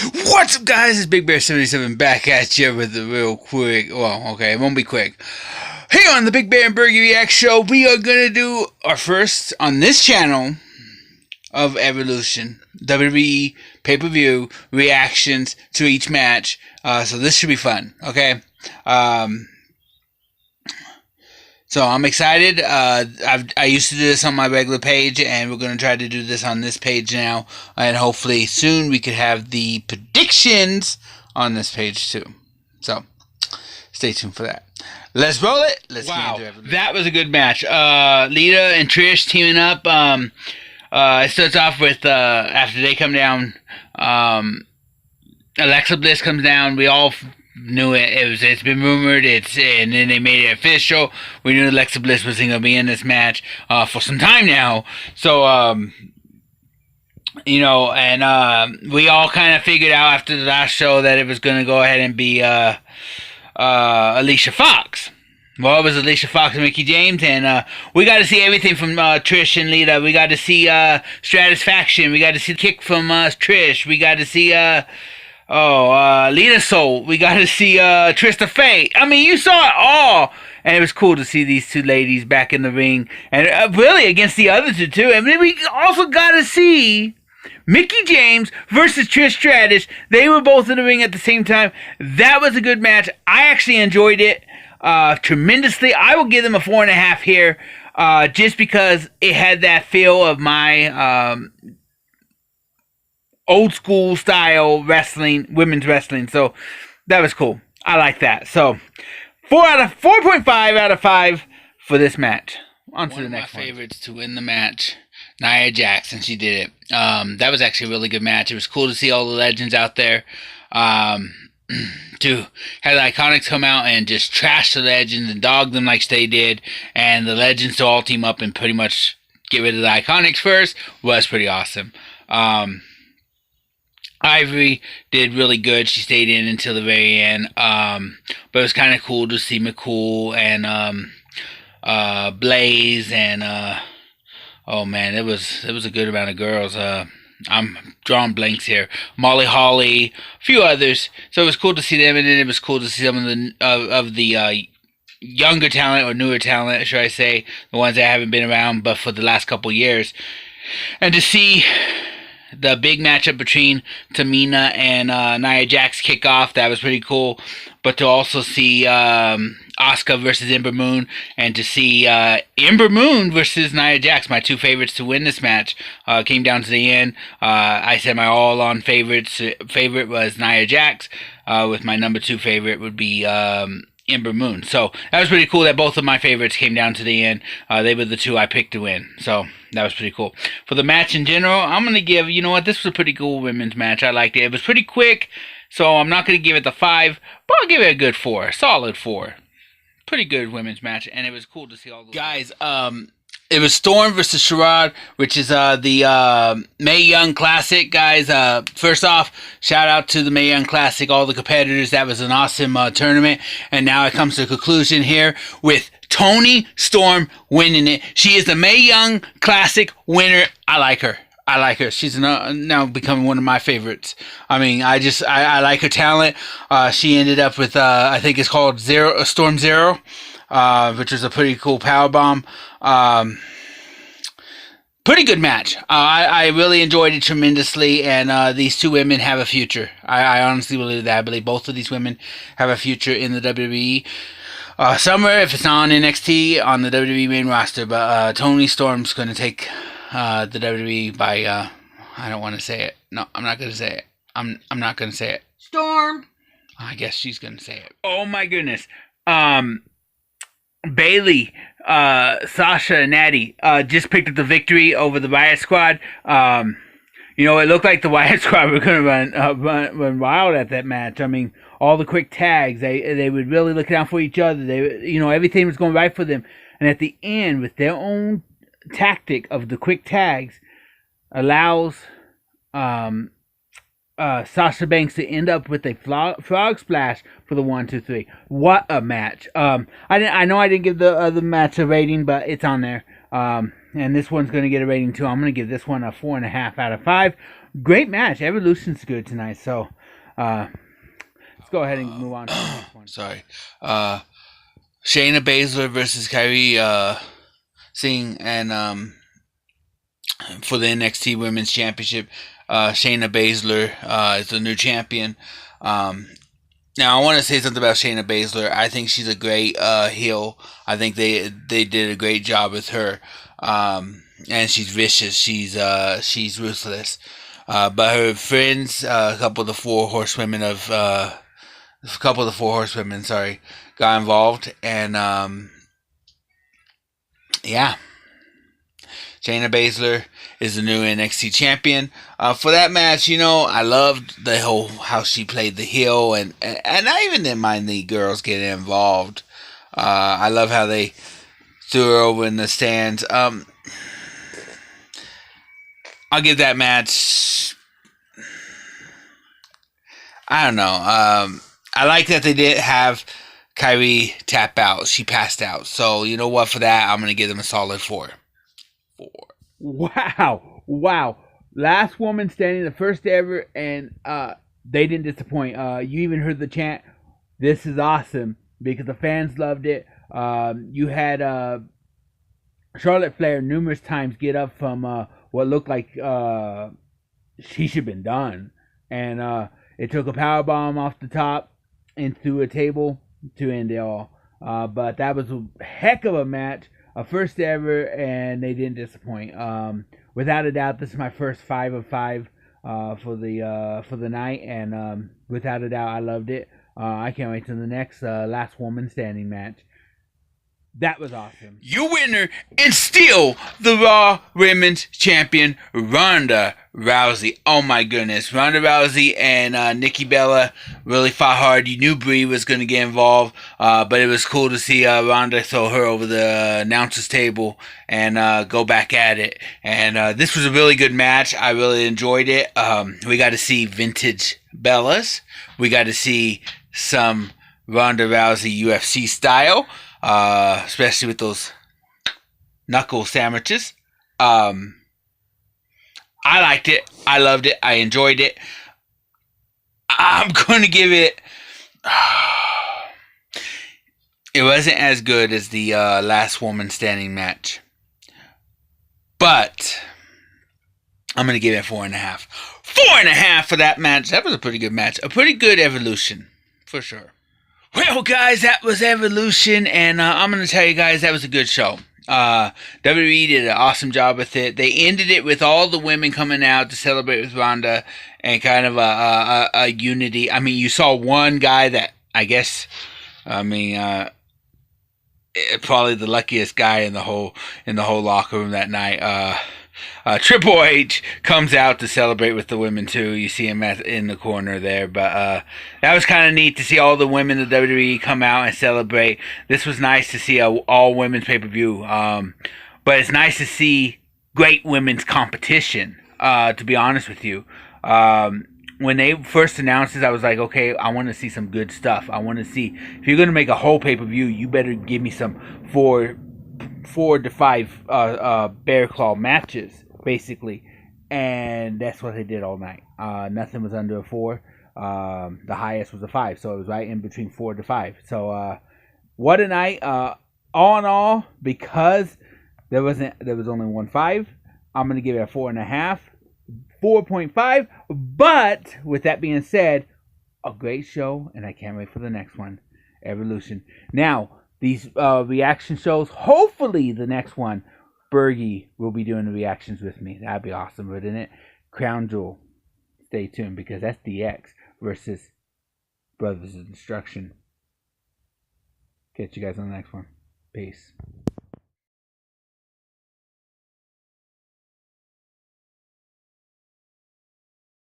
What's up, guys? It's BigBear77 back at you with a real quick. Well, okay, it won't be quick. Hey, on the Big Bear and Burghy React show, we are gonna do our first on this channel of Evolution WWE pay-per-view reactions to each match. So this should be fun. Okay. So I'm excited. I used to do this on my regular page, and we're going to try to do this on this page now. And hopefully soon we could have the predictions on this page too. So stay tuned for that. Let's roll it. Let's get into it. That was a good match. Lita and Trish teaming up. It starts off with after they come down, Alexa Bliss comes down. We all knew it. It's been rumored. And then they made it official. We knew Alexa Bliss was going to be in this match for some time now. So we all kind of figured out after the last show that it was going to go ahead and be Alicia Fox. Well, it was Alicia Fox and Mickie James, and we got to see everything from Trish and Lita. We got to see Stratisfaction. We got to see the kick from Trish. We got to see Lita Soul. We got to see Trista Fate. I mean, you saw it all, and it was cool to see these two ladies back in the ring, and really against the other two too. And then we also got to see Mickie James versus Trish Stratus. They were both in the ring at the same time. That was a good match. I actually enjoyed it tremendously. I will give them a 4.5 here, just because it had that feel of my old school style wrestling, women's wrestling. So that was cool. I like that. So 4.5 out of 5 for this match. On to the next one. One of my favorites to win the match, Nia Jax, and she did it. That was actually a really good match. It was cool to see all the legends out there. To have the Iconics come out and just trash the legends and dog them like they did, and the legends to all team up and pretty much get rid of the Iconics first was pretty awesome. Ivory did really good. She stayed in until the very end. But it was kind of cool to see McCool and Blaze and oh man, it was a good amount of girls. I'm drawing blanks here. Molly Holly, a few others. So it was cool to see them, and then it was cool to see some of the younger talent, or newer talent, should I say, the ones that haven't been around but for the last couple years, and to see the big matchup between Tamina and Nia Jax kick off. That was pretty cool. But to also see Asuka versus Ember Moon, and to see Ember Moon versus Nia Jax, my two favorites to win this match, came down to the end. I said my all-on favorite was Nia Jax, with my number 2 favorite would be Ember Moon. So that was pretty cool that both of my favorites came down to the end. They were the two I picked to win. So that was pretty cool. For the match in general, I'm going to give, you know what, this was a pretty cool women's match. I liked it. It was pretty quick, so I'm not going to give it the 5, but I'll give it a good 4. A solid 4. Pretty good women's match, and it was cool to see all those guys. It was Storm versus Sherrod, which is the Mae Young Classic, guys. First off, shout out to the Mae Young Classic, all the competitors. That was an awesome tournament, and now it comes to a conclusion here with Toni Storm winning it. She is the Mae Young Classic winner. I like her. She's now becoming one of my favorites. I mean, I like her talent. She ended up with I think it's called Storm Zero, which was a pretty cool powerbomb. Pretty good match. I really enjoyed it tremendously, and these two women have a future. I honestly believe that. I believe both of these women have a future in the WWE. Somewhere, if it's not on NXT, on the WWE main roster. But Toni Storm's going to take the WWE by, I don't want to say it. No, I'm not going to say it. I'm not going to say it. Storm. I guess she's going to say it. Oh my goodness. Bayley, Sasha, and Natty just picked up the victory over the Riot Squad. You know, it looked like the Riot Squad were going to run wild at that match. I mean, all the quick tags, they would really look out for each other. Everything was going right for them. And at the end, with their own tactic of the quick tags, allows Sasha Banks to end up with a frog splash for the 1, 2, 3. What a match! I know I didn't give the other match a rating, but it's on there. And this one's going to get a rating too. I'm going to give this one a 4.5 out of 5. great match. Evolution's good tonight, so let's go ahead and move on to the next one. Sorry. Shayna Baszler versus Kyrie Singh, and for the NXT Women's Championship, Shayna Baszler is the new champion. Now, I want to say something about Shayna Baszler. I think she's a great heel. I think they did a great job with her, and she's vicious. She's ruthless. But her friends, a couple of the four horsewomen, sorry, got involved, and yeah. Shayna Baszler is the new NXT champion. For that match, I loved the whole how she played the heel, and I even didn't mind the girls getting involved. I love how they threw her over in the stands. I'll give that match, I don't know. I like that they didn't have Kyrie tap out. She passed out. So, you know what? For that, I'm going to give them a solid 4. Wow. Last woman standing, the first ever, and they didn't disappoint. You even heard the chant, "This is awesome," because the fans loved it. You had Charlotte Flair numerous times get up from what looked like she should have been done. And it took a power bomb off the top and through a table to end it all. But that was a heck of a match. A first ever, and they didn't disappoint. Without a doubt, this is my first 5 of 5 for the night, and without a doubt, I loved it. I can't wait till the next last woman standing match. That was awesome. Your winner and still the Raw Women's Champion, Ronda Rousey. Oh my goodness. Ronda Rousey and Nikki Bella really fought hard. You knew Brie was going to get involved, but it was cool to see Ronda throw her over the announcer's table and go back at it. And this was a really good match. I really enjoyed it. We got to see vintage Bellas. We got to see some Ronda Rousey UFC style. Especially with those knuckle sandwiches. I liked it. I loved it. I enjoyed it. I'm going to give it... It wasn't as good as the last woman standing match. But I'm going to give it 4.5. 4.5 for that match. That was a pretty good match. A pretty good evolution. For sure. Well, guys, that was Evolution, and I'm going to tell you guys that was a good show. WWE did an awesome job with it. They ended it with all the women coming out to celebrate with Ronda and kind of a unity. I mean, you saw one guy that, I guess, probably the luckiest guy in the whole locker room that night. Triple H comes out to celebrate with the women too. You see him in the corner there, but that was kind of neat to see all the women of WWE come out and celebrate. This was nice to see a all women's pay-per-view, but it's nice to see great women's competition. To be honest with you, when they first announced this, I was like, okay, I want to see some good stuff. I want to see, if you're going to make a whole pay-per-view, you better give me some 4 to 5 bear claw matches, basically, and that's what they did all night. Nothing was under a 4. The highest was a 5, so it was right in between 4 to 5. So what a night! All in all, because there was only one 5, I'm gonna give it a 4.5, 4.5. But with that being said, a great show, and I can't wait for the next one, Evolution. Now, these reaction shows, hopefully the next one, Burghy will be doing the reactions with me. That'd be awesome, wouldn't it? Crown Jewel. Stay tuned, because that's DX versus Brothers of Destruction. Catch you guys on the next one. Peace.